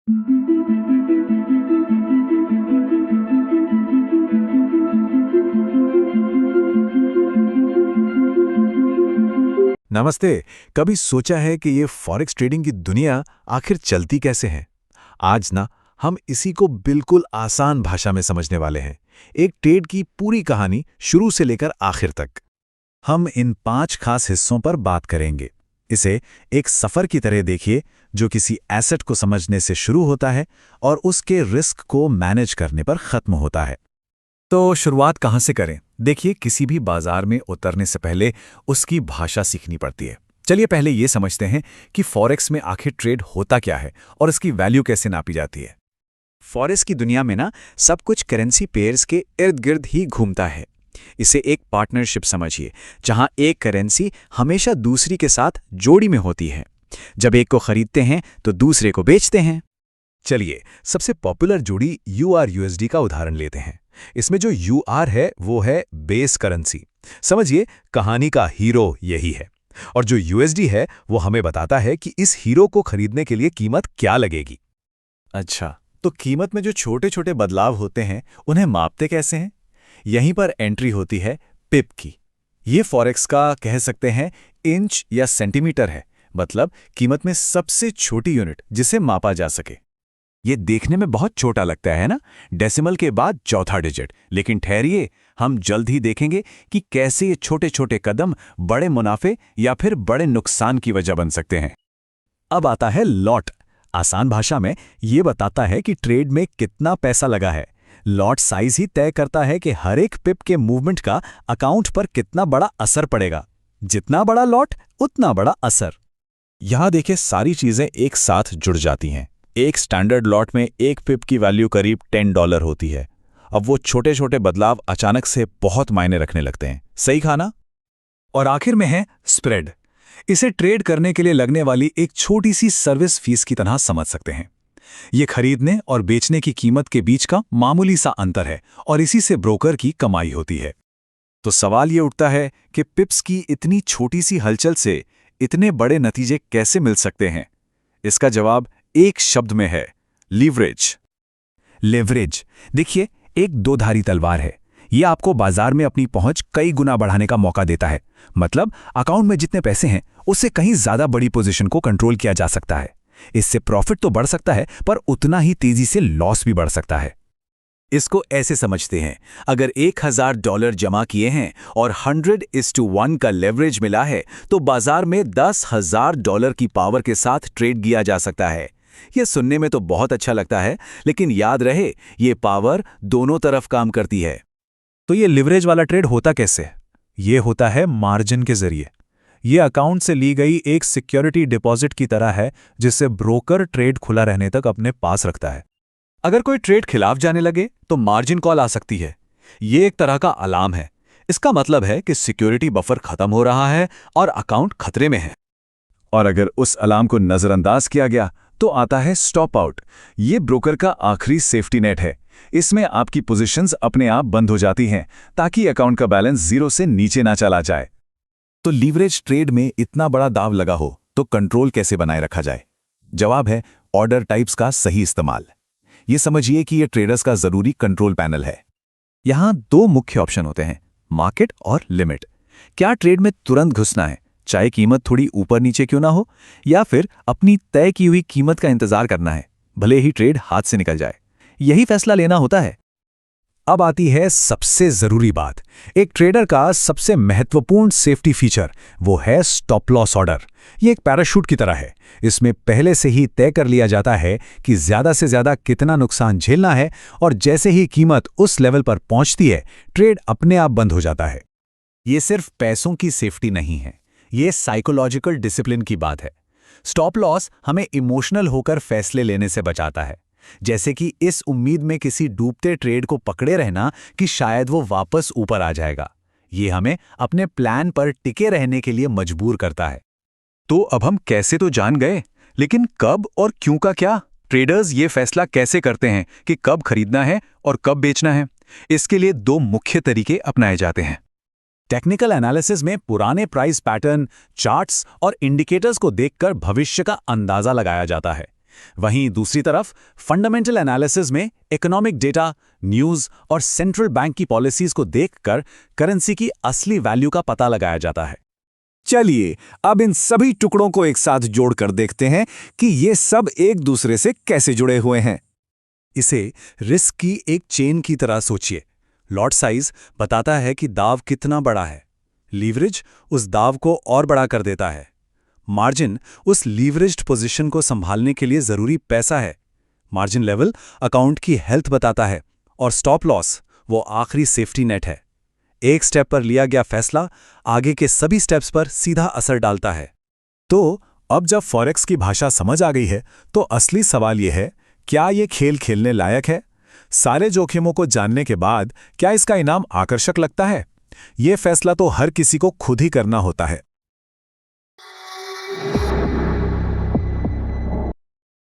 नमस्ते। कभी सोचा है कि ये फॉरेक्स ट्रेडिंग की दुनिया आखिर चलती कैसे है? आज ना हम इसी को बिल्कुल आसान भाषा में समझने वाले हैं। एक ट्रेड की पूरी कहानी शुरू से लेकर आखिर तक। हम इन 5 खास हिस्सों पर बात करेंगे। इसे एक सफ़र की तरह देखिए जो किसी एसेट को समझने से शुरू होता है और उसके रिस्क को मैनेज करने पर ख़त्म होता है। तो शुरुआत कहाँ से करें? देखिए, किसी भी बाजार में उतरने से पहले उसकी भाषा सीखनी पड़ती है। चलिए पहले ये समझते हैं कि फॉरेक्स में आखिर ट्रेड होता क्या है और इसकी वैल्यू कैसे नापी जाती है। फॉरेक्स की दुनिया में ना सब कुछ करेंसी पेयर्स के इर्द गिर्द ही घूमता है। इसे एक पार्टनरशिप समझिए, जहां एक करेंसी हमेशा दूसरी के साथ जोड़ी में होती है। जब एक को खरीदते हैं तो दूसरे को बेचते हैं। चलिए सबसे पॉपुलर जोड़ी UR/USD का उदाहरण लेते हैं। इसमें जो UR है वो है बेस करेंसी। समझिए, कहानी का हीरो यही है। और जो USD है वो हमें बताता है कि इस हीरो को खरीदने के लिए कीमत क्या लगेगी। अच्छा, तो कीमत में जो छोटे छोटे बदलाव होते हैं उन्हें मापते कैसे हैं? यहीं पर एंट्री होती है पिप की। ये फॉरेक्स का कह सकते हैं इंच या सेंटीमीटर है, मतलब कीमत में सबसे छोटी यूनिट जिसे मापा जा सके। ये देखने में बहुत छोटा लगता है ना, डेसिमल के बाद चौथा डिजिट। लेकिन ठहरिए, हम जल्द ही देखेंगे कि कैसे ये छोटे छोटे कदम बड़े मुनाफे या फिर बड़े नुकसान की वजह बन सकते हैं। अब आता है लॉट। आसान भाषा में ये बताता है कि ट्रेड में कितना पैसा लगा है। लॉट साइज ही तय करता है कि हर एक पिप के मूवमेंट का अकाउंट पर कितना बड़ा असर पड़ेगा। जितना बड़ा लॉट उतना बड़ा असर। यहां देखिए, सारी चीजें एक साथ जुड़ जाती हैं। एक स्टैंडर्ड लॉट में एक पिप की वैल्यू करीब $10 होती है। अब वो छोटे छोटे बदलाव अचानक से बहुत मायने रखने लगते हैं। सही कहा ना? और आखिर में है स्प्रेड। इसे ट्रेड करने के लिए लगने वाली एक छोटी सी सर्विस फीस की तरह समझ सकते हैं। ये खरीदने और बेचने की कीमत के बीच का मामूली सा अंतर है और इसी से ब्रोकर की कमाई होती है। तो सवाल ये उठता है कि पिप्स की इतनी छोटी सी हलचल से इतने बड़े नतीजे कैसे मिल सकते हैं? इसका जवाब एक शब्द में है, लीवरेज। लेवरेज देखिए, एक दो-धारी तलवार है। यह आपको बाजार में अपनी पहुंच कई गुना बढ़ाने का मौका देता है। मतलब अकाउंट में जितने पैसे हैं उससे कहीं ज्यादा बड़ी पोजीशन को कंट्रोल किया जा सकता है। इससे प्रॉफिट तो बढ़ सकता है, पर उतना ही तेजी से लॉस भी बढ़ सकता है। इसको ऐसे समझते हैं, अगर $1000 जमा किए हैं और 100:1 का लेवरेज मिला है तो बाजार में $10,000 की पावर के साथ ट्रेड किया जा सकता है। यह सुनने में तो बहुत अच्छा लगता है, लेकिन याद रहे, ये पावर दोनों तरफ काम करती है। तो ये लिवरेज वाला ट्रेड होता कैसे? ये होता है मार्जिन के जरिए। ये अकाउंट से ली गई एक सिक्योरिटी डिपॉजिट की तरह है, जिससे ब्रोकर ट्रेड खुला रहने तक अपने पास रखता है। अगर कोई ट्रेड खिलाफ जाने लगे तो मार्जिन कॉल आ सकती है। ये एक तरह का अलार्म है। इसका मतलब है कि सिक्योरिटी बफर खत्म हो रहा है और अकाउंट खतरे में है। और अगर उस अलार्म को नजरअंदाज किया गया तो आता है स्टॉप आउट। ये ब्रोकर का आखिरी सेफ्टी नेट है। इसमें आपकी पोजीशंस अपने आप बंद हो जाती हैं ताकि अकाउंट का बैलेंस 0 से नीचे ना चला जाए। तो लीवरेज ट्रेड में इतना बड़ा दाव लगा हो तो कंट्रोल कैसे बनाए रखा जाए? जवाब है ऑर्डर टाइप्स का सही इस्तेमाल। ये समझिए कि ये ट्रेडर्स का जरूरी कंट्रोल पैनल है। यहां 2 मुख्य ऑप्शन होते हैं, मार्केट और लिमिट। क्या ट्रेड में तुरंत घुसना है, चाहे कीमत थोड़ी ऊपर नीचे क्यों ना हो, या फिर अपनी तय की हुई कीमत का इंतजार करना है, भले ही ट्रेड हाथ से निकल जाए? यही फैसला लेना होता है। अब आती है सबसे जरूरी बात। एक ट्रेडर का सबसे महत्वपूर्ण सेफ्टी फीचर वो है स्टॉप लॉस ऑर्डर। ये एक पैराशूट की तरह है। इसमें पहले से ही तय कर लिया जाता है कि ज्यादा से ज्यादा कितना नुकसान झेलना है, और जैसे ही कीमत उस लेवल पर पहुंचती है, ट्रेड अपने आप बंद हो जाता है। ये सिर्फ पैसों की सेफ्टी नहीं है, ये साइकोलॉजिकल डिसिप्लिन की बात है। स्टॉप लॉस हमें इमोशनल होकर फैसले लेने से बचाता है, जैसे कि इस उम्मीद में किसी डूबते ट्रेड को पकड़े रहना कि शायद वो वापस ऊपर आ जाएगा। ये हमें अपने प्लान पर टिके रहने के लिए मजबूर करता है। तो अब हम कैसे तो जान गए, लेकिन कब और क्यों का क्या? ट्रेडर्स ये फैसला कैसे करते हैं कि कब खरीदना है और कब बेचना है? इसके लिए 2 मुख्य तरीके अपनाए जाते हैं। टेक्निकल एनालिसिस में पुराने प्राइस पैटर्न, चार्ट्स और इंडिकेटर्स को देखकर भविष्य का अंदाजा लगाया जाता है। वहीं दूसरी तरफ फंडामेंटल एनालिसिस में इकोनॉमिक डेटा, न्यूज़ और सेंट्रल बैंक की पॉलिसीज को देखकर करेंसी की असली वैल्यू का पता लगाया जाता है। चलिए अब इन सभी टुकड़ों को एक साथ जोड़कर देखते हैं कि ये सब एक दूसरे से कैसे जुड़े हुए हैं। इसे रिस्क की एक चेन की तरह सोचिए। लॉट साइज बताता है कि दाव कितना बड़ा है। लीवरेज उस दाव को और बड़ा कर देता है। मार्जिन उस लीवरेज्ड पोजीशन को संभालने के लिए जरूरी पैसा है। मार्जिन लेवल अकाउंट की हेल्थ बताता है और स्टॉप लॉस वो आखिरी सेफ्टी नेट है। एक स्टेप पर लिया गया फैसला आगे के सभी स्टेप्स पर सीधा असर डालता है। तो अब जब फॉरेक्स की भाषा समझ आ गई है तो असली सवाल यह है, क्या ये खेल खेलने लायक है? सारे जोखिमों को जानने के बाद क्या इसका इनाम आकर्षक लगता है? ये फैसला तो हर किसी को खुद ही करना होता है।